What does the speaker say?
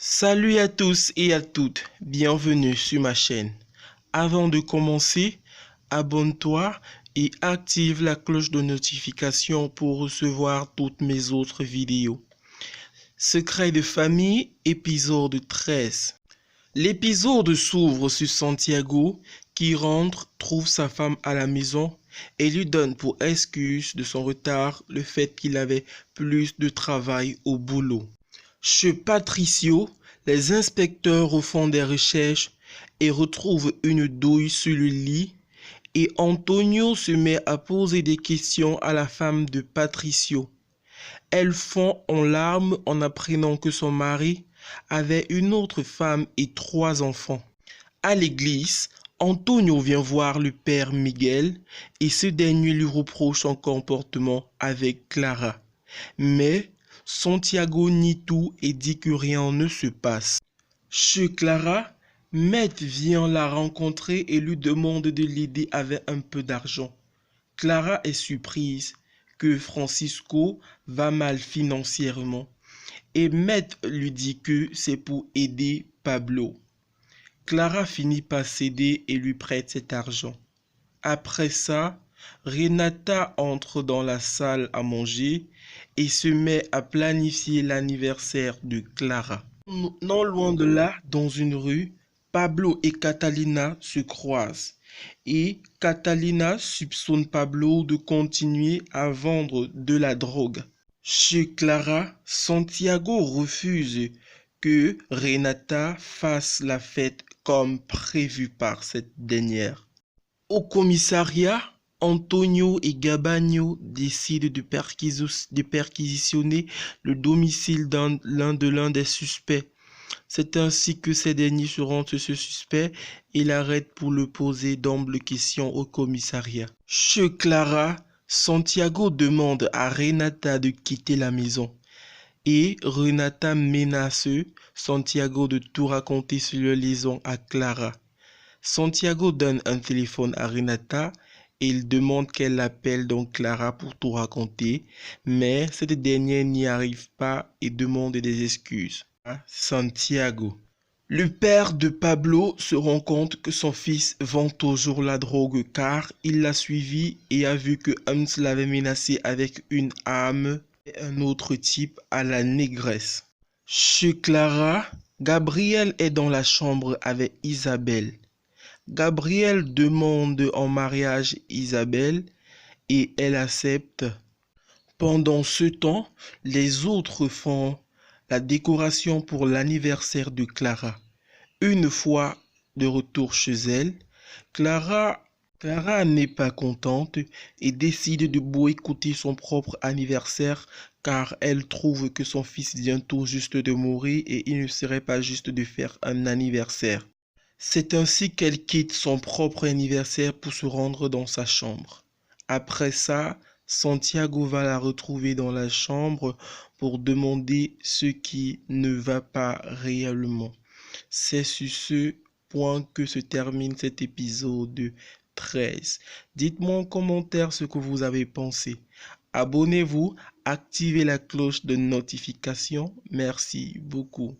Salut à tous et à toutes, bienvenue sur ma chaîne. Avant de commencer, abonne-toi et active la cloche de notification pour recevoir toutes mes autres vidéos. Secret de famille, épisode 13. L'épisode s'ouvre sur Santiago qui rentre, trouve sa femme à la maison et lui donne pour excuse de son retard le fait qu'il avait plus de travail au boulot. Chez Patricio, les inspecteurs refont des recherches et retrouvent une douille sur le lit et Antonio se met à poser des questions à la femme de Patricio. Elle fond en larmes en apprenant que son mari avait une autre femme et 3 enfants. À l'église, Antonio vient voir le père Miguel et ce dernier lui reproche son comportement avec Clara. Mais Santiago nie tout et dit que rien ne se passe. Chez Clara, Matt vient la rencontrer et lui demande de l'aider avec un peu d'argent. Clara est surprise que Francisco va mal financièrement et Matt lui dit que c'est pour aider Pablo. Clara finit par céder et lui prête cet argent. Après ça, Renata entre dans la salle à manger et se met à planifier l'anniversaire de Clara. Non loin de là, dans une rue, Pablo et Catalina se croisent et Catalina soupçonne Pablo de continuer à vendre de la drogue. Chez Clara, Santiago refuse que Renata fasse la fête comme prévu par cette dernière. Au commissariat, Antonio et Gabagno décident de perquisitionner le domicile l'un des suspects. C'est ainsi que ces derniers se rendent sur ce suspect et l'arrêtent pour le poser d'humbles questions au commissariat. Chez Clara, Santiago demande à Renata de quitter la maison et Renata menace Santiago de tout raconter sur leur liaison à Clara. Santiago donne un téléphone à Renata et il demande qu'elle appelle donc Clara pour tout raconter, mais cette dernière n'y arrive pas et demande des excuses à Santiago. Le père de Pablo se rend compte que son fils vend toujours la drogue car il l'a suivi et a vu que Hans l'avait menacé avec une arme et un autre type à la négresse. Chez Clara, Gabriel est dans la chambre avec Isabelle. Gabriel demande en mariage Isabelle et elle accepte. Pendant ce temps, les autres font la décoration pour l'anniversaire de Clara. Une fois de retour chez elle, Clara n'est pas contente et décide de boycotter son propre anniversaire car elle trouve que son fils vient tout juste de mourir et il ne serait pas juste de faire un anniversaire. C'est ainsi qu'elle quitte son propre anniversaire pour se rendre dans sa chambre. Après ça, Santiago va la retrouver dans la chambre pour demander ce qui ne va pas réellement. C'est sur ce point que se termine cet épisode 13. Dites-moi en commentaire ce que vous avez pensé. Abonnez-vous, activez la cloche de notification. Merci beaucoup.